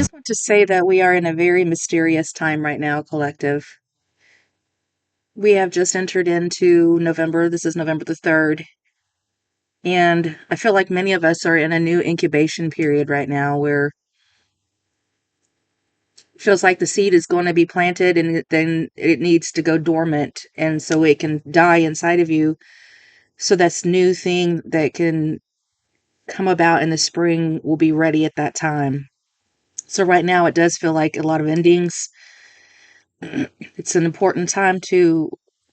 just want to say that we are in a very mysterious time right now, collective. We have just entered into November. This is November the 3rd. And I feel like many of us are in a new incubation period right now where it feels like the seed is going to be planted and then it needs to go dormant. And so it can die inside of you. So this new thing that can come about in the spring will be ready at that time. So right now it does feel like a lot of endings. It's an important time to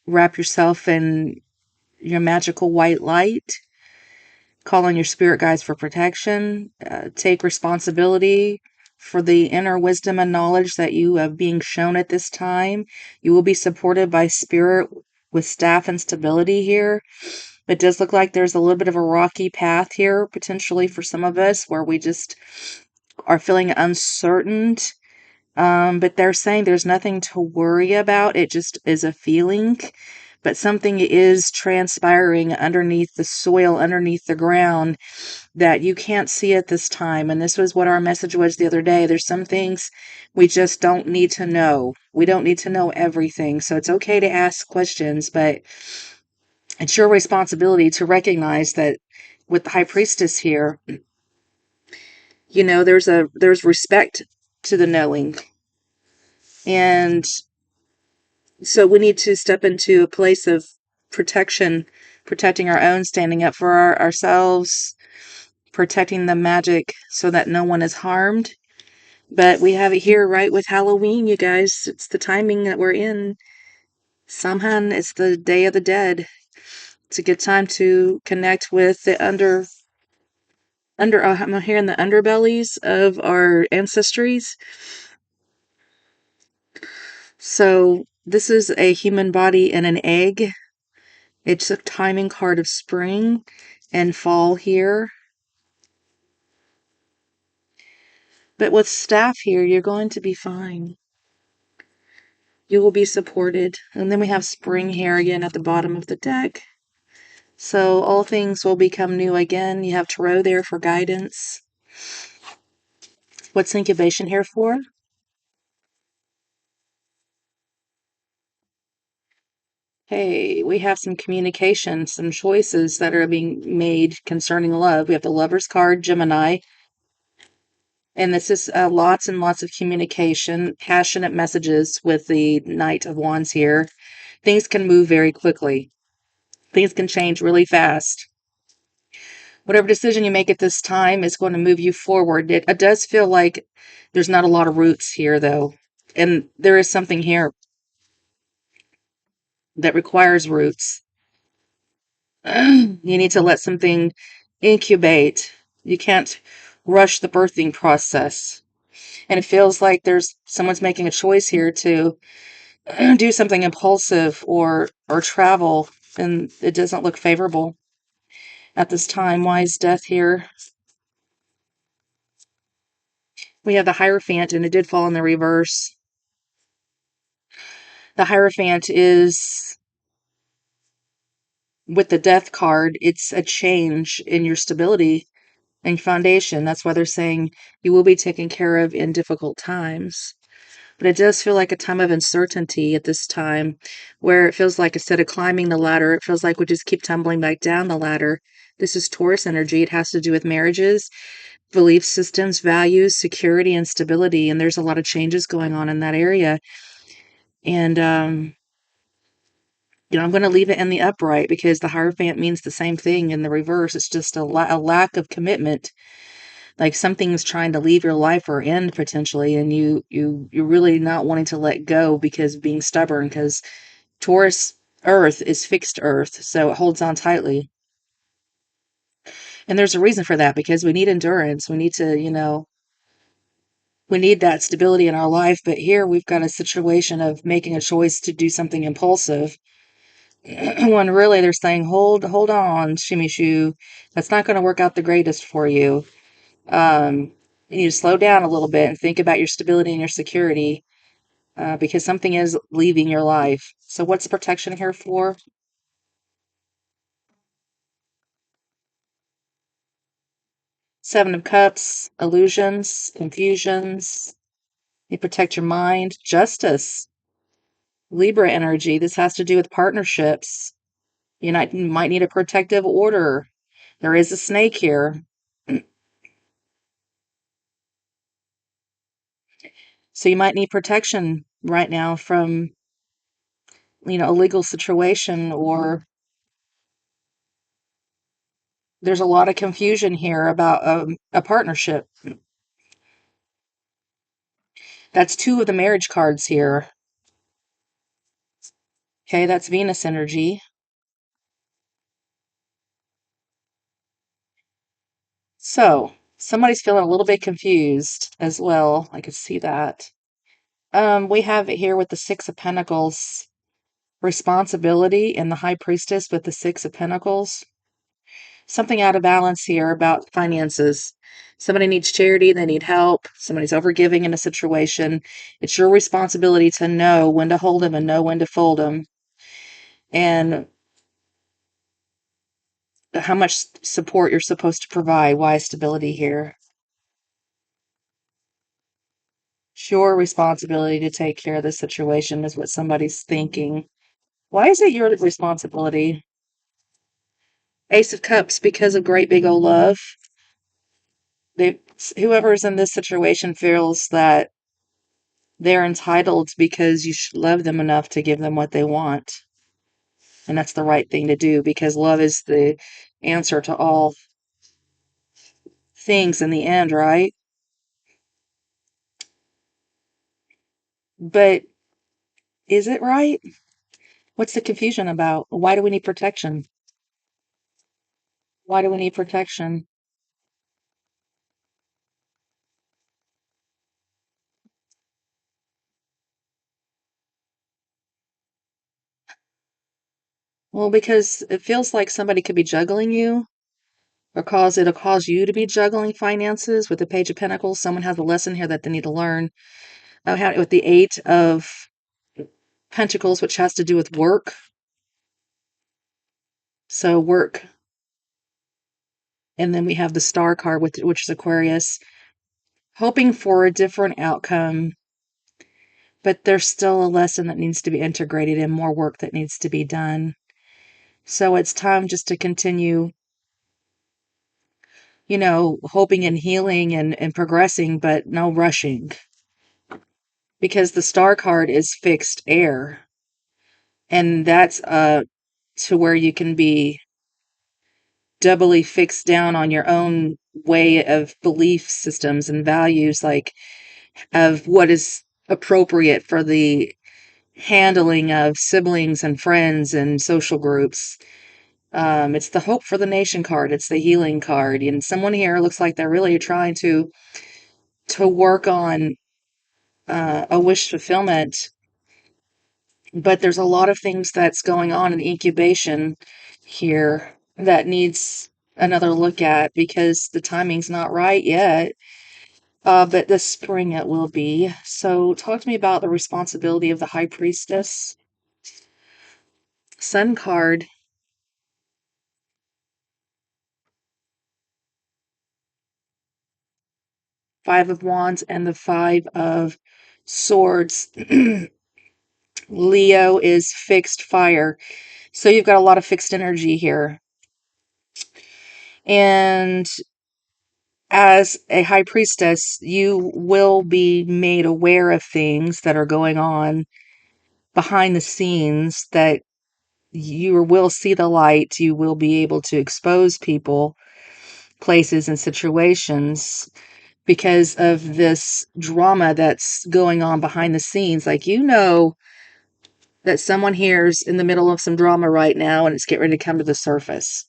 wrap yourself in your magical white light, call on your spirit guides for protection, take responsibility for the inner wisdom and knowledge that you are being shown at this time. You will be supported by spirit with staff and stability here. It does look like there's a little bit of a rocky path here, potentially for some of us, where we just are feeling uncertain. But they're saying there's nothing to worry about. It just is a feeling. But something is transpiring underneath the soil, underneath the ground that you can't see at this time. And this was what our message was the other day. There's some things we just don't need to know. We don't need to know everything. So it's okay to ask questions, but it's your responsibility to recognize that with the high priestess here, there's respect to the knowing. And so we need to step into a place of protection, protecting our own, standing up for ourselves, protecting the magic so that no one is harmed. But we have it here right with Halloween, you guys. It's the timing that we're in. Samhain is the Day of the Dead. It's a good time to connect with the I'm hearing the underbellies of our ancestries. So this is a human body in an egg. It's a timing card of spring and fall here. But with staff here, you're going to be fine. You will be supported. And then we have spring here again at the bottom of the deck. So all things will become new again. You have tarot there for guidance. What's incubation here for? Hey, we have some communication, some choices that are being made concerning love. We have the Lover's card, Gemini. And this is lots and lots of communication, passionate messages with the Knight of Wands here. Things can move very quickly. Things can change really fast. Whatever decision you make at this time is going to move you forward. It does feel like there's not a lot of roots here, though. And there is something here that requires roots. You need to let something incubate. You can't rush the birthing process. And it feels like someone's making a choice here to do something impulsive or travel, and it doesn't look favorable at this time. Wise death here. We have the Hierophant, and it did fall in the reverse. The Hierophant is, with the Death card, it's a change in your stability and foundation. That's why they're saying you will be taken care of in difficult times. But it does feel like a time of uncertainty at this time, where it feels like instead of climbing the ladder, it feels like we just keep tumbling back down the ladder. This is Taurus energy. It has to do with marriages, belief systems, values, security, and stability. And there's a lot of changes going on in that area. And, I'm going to leave it in the upright because the Hierophant means the same thing in the reverse. It's just a lack of commitment. Like something's trying to leave your life or end potentially, and you're really not wanting to let go because being stubborn, because Taurus earth is fixed earth, so it holds on tightly. And there's a reason for that, because we need endurance. We need to, we need that stability in our life. But here we've got a situation of making a choice to do something impulsive. When really they're saying, hold on, shimmy shoo. That's not going to work out the greatest for you. You need to slow down a little bit and think about your stability and your security, because something is leaving your life. So what's the protection here for? Seven of Cups, illusions, confusions. You protect your mind. Justice, Libra energy. This has to do with partnerships. Might need a protective order. There is a snake here. So you might need protection right now from, a legal situation, or there's a lot of confusion here about a partnership. That's two of the marriage cards here. Okay, that's Venus energy. So somebody's feeling a little bit confused as well. I could see that. We have it here with the Six of Pentacles, responsibility, and the High Priestess with the Six of Pentacles. Something out of balance here about finances. Somebody needs charity, they need help, somebody's overgiving in a situation. It's your responsibility to know when to hold them and know when to fold them. And how much support you're supposed to provide. Why stability here? It's your responsibility to take care of the situation is what somebody's thinking. Why is it your responsibility? Ace of Cups, because of great big old love. Whoever's in this situation feels that they're entitled because you love them enough to give them what they want. And that's the right thing to do, because love is the answer to all things in the end, right? But is it right? What's the confusion about? Why do we need protection? Why do we need protection? Well, because it feels like somebody could be juggling you, or it'll cause you to be juggling finances with the Page of Pentacles. Someone has a lesson here that they need to learn. With the Eight of Pentacles, which has to do with work. So work. And then we have the Star card, which is Aquarius, hoping for a different outcome, but there's still a lesson that needs to be integrated and more work that needs to be done. So it's time just to continue, hoping and healing and progressing, but no rushing. Because the Star card is fixed air. And that's to where you can be doubly fixed down on your own way of belief systems and values, like of what is appropriate for the handling of siblings and friends and social groups. It's the Hope for the Nation card. It's the healing card. And someone here looks like they're really trying to work on a wish fulfillment. But there's a lot of things that's going on in incubation here that needs another look at, because the timing's not right yet. But this spring it will be. So talk to me about the responsibility of the High Priestess. Sun card. Five of Wands and the Five of Swords. Leo is fixed fire. So you've got a lot of fixed energy here. And as a high priestess, you will be made aware of things that are going on behind the scenes, that you will see the light. You will be able to expose people, places, and situations because of this drama that's going on behind the scenes. Like, that someone here's in the middle of some drama right now and it's getting ready to come to the surface.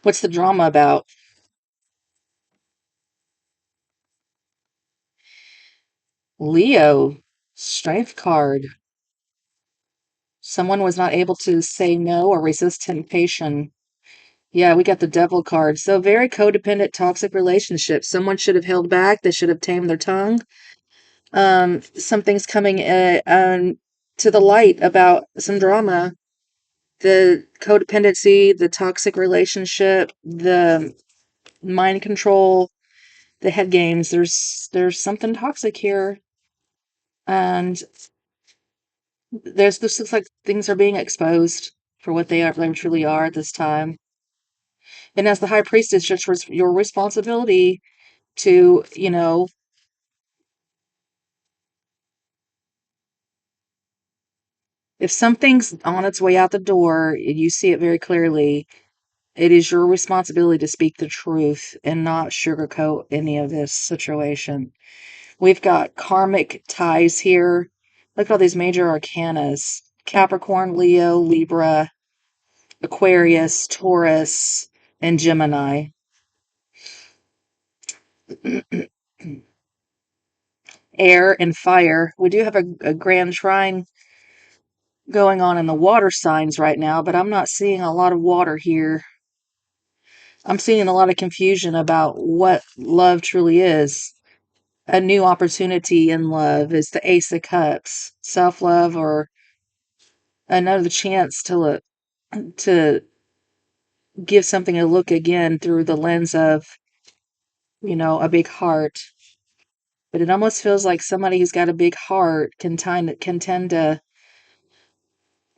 What's the drama about? Leo, Strength card. Someone was not able to say no or resist temptation. Yeah, we got the Devil card. So very codependent, toxic relationship. Someone should have held back. They should have tamed their tongue. Something's coming to the light about some drama. the codependency, the toxic relationship, the mind control, the head games. There's something toxic here, and this looks like things are being exposed for what they truly are at this time. And as the high priestess, just your responsibility to, if something's on its way out the door, and you see it very clearly, it is your responsibility to speak the truth and not sugarcoat any of this situation. We've got karmic ties here. Look at all these major arcanas: Capricorn, Leo, Libra, Aquarius, Taurus, and Gemini. Air and fire. We do have a grand trine going on in the water signs right now, but I'm not seeing a lot of water here. I'm seeing a lot of confusion about what love truly is. A new opportunity in love is the Ace of Cups, self-love, or another chance to give something a look again through the lens of, a big heart. But it almost feels like somebody who's got a big heart can tend to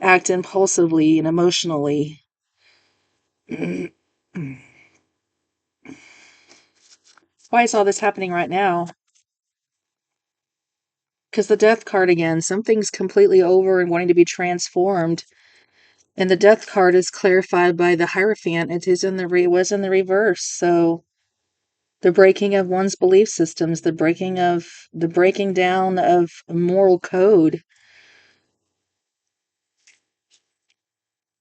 act impulsively and emotionally. Why is all this happening right now? Because the death card again, something's completely over and wanting to be transformed. And the death card is clarified by the Hierophant. It was in the reverse. So the breaking of one's belief systems, the breaking down of moral code.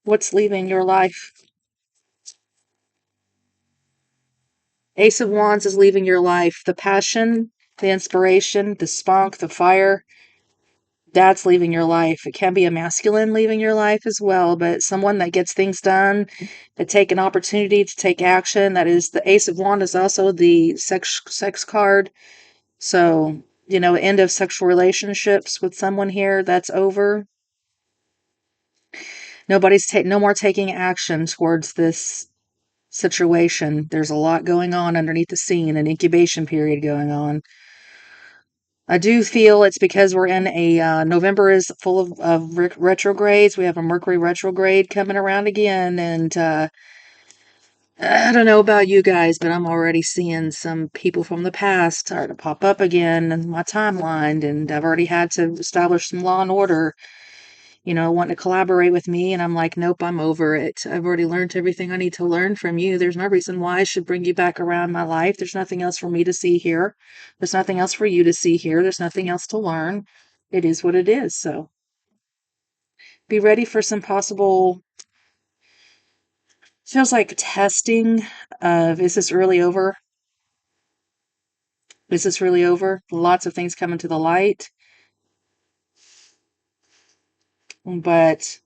What's leaving your life? Ace of Wands is leaving your life. The passion, the inspiration, the spunk, the fire, that's leaving your life. It can be a masculine leaving your life as well, but someone that gets things done, that take an opportunity to take action. That is, the Ace of Wands is also the sex card. So, end of sexual relationships with someone here, that's over. No more taking action towards this situation. There's a lot going on underneath the scene, an incubation period going on. I do feel it's because we're in November is full of retrogrades. We have a Mercury retrograde coming around again. And I don't know about you guys, but I'm already seeing some people from the past start to pop up again in my timeline. And I've already had to establish some law and order, wanting to collaborate with me. And I'm like, nope, I'm over it. I've already learned everything I need to learn from you. There's no reason why I should bring you back around my life. There's nothing else for me to see here. There's nothing else for you to see here. There's nothing else to learn. It is what it is. So be ready for some possible, feels like testing of, is this really over? Is this really over? Lots of things coming to the light. But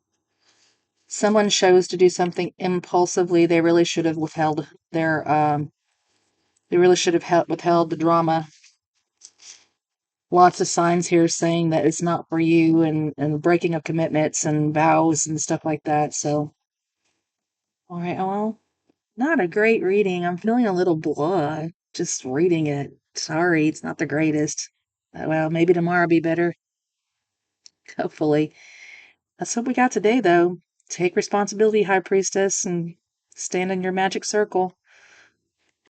someone chose to do something impulsively. They really should have withheld withheld the drama. Lots of signs here saying that it's not for you, and breaking of commitments and vows and stuff like that. So, all right, well, not a great reading. I'm feeling a little blah just reading it. Sorry, it's not the greatest. Well, maybe tomorrow will be better. Hopefully. That's what we got today, though. Take responsibility, High Priestess, and stand in your magic circle.